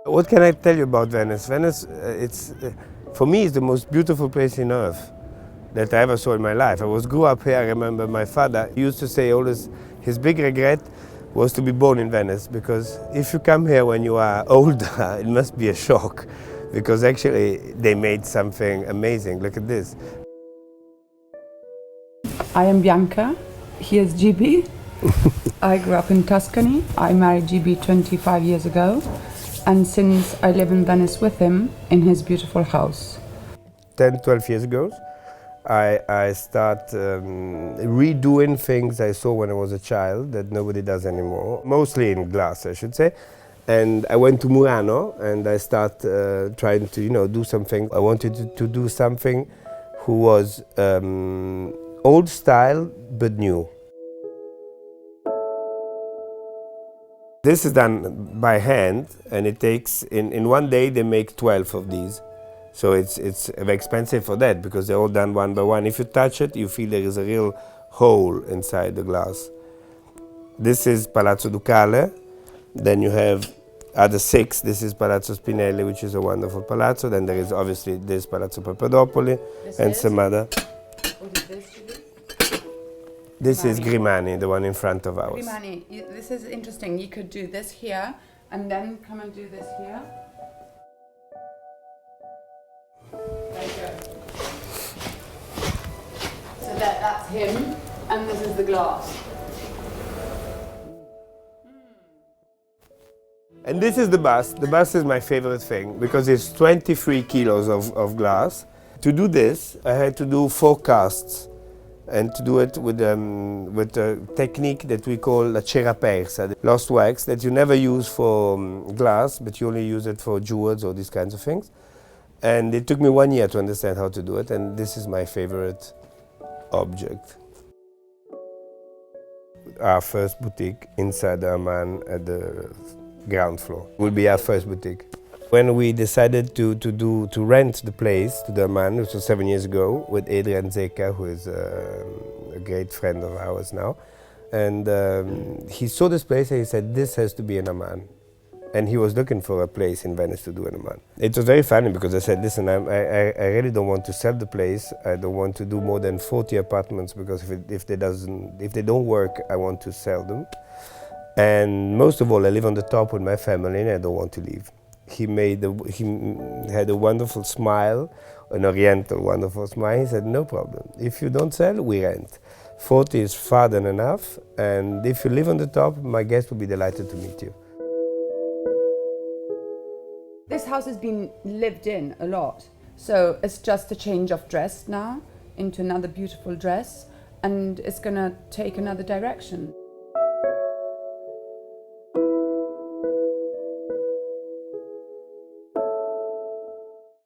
What can I tell you about Venice? Venice, for me, it's the most beautiful place on earth that I ever saw in my life. Grew up here. I remember my father used to say always his big regret was to be born in Venice, because if you come here when you are older, it must be a shock, because actually they made something amazing. Look at this. I am Bianca. He is GB. I grew up in Tuscany. I married GB 25 years ago, and since I live in Venice with him in his beautiful house. 10, 12 years ago, I start redoing things I saw when I was a child that nobody does anymore, mostly in glass, I should say. And I went to Murano and I start trying to, do something. I wanted to do something who was old style but new. This is done by hand, and it takes, in one day they make 12 of these. So it's very expensive for that, because they're all done one by one. If you touch it, you feel there is a real hole inside the glass. This is Palazzo Ducale. Then you have other 6. This is Palazzo Spinelli, which is a wonderful palazzo. Then there is obviously this Palazzo Papadopoli and some other. What is this? This is Grimani, the one in front of ours. Grimani, this is interesting. You could do this here and then come and do this here. There you go. So that's him, and this is the glass. And this is the bust. The bust is my favorite thing, because it's 23 kilos of glass. To do this, I had to do 4 casts, and to do it with a technique that we call la cera persa, lost wax, that you never use for glass, but you only use it for jewels or these kinds of things. And it took me 1 year to understand how to do it, and this is my favorite object. Our first boutique inside the Aman at the ground floor will be our first boutique. When we decided to rent the place to the Aman, which was 7 years ago, with Adrian Zecca, who is a great friend of ours now, and he saw this place and he said, this has to be an Aman. And he was looking for a place in Venice to do an Aman. It was very funny, because I said, listen, I really don't want to sell the place. I don't want to do more than 40 apartments, because if they don't work, I want to sell them. And most of all, I live on the top with my family and I don't want to leave. He had a wonderful smile, an oriental wonderful smile. He said, no problem. If you don't sell, we rent. 40 is far than enough, and if you live on the top, my guests will be delighted to meet you. This house has been lived in a lot, so it's just a change of dress now into another beautiful dress, and it's gonna take another direction.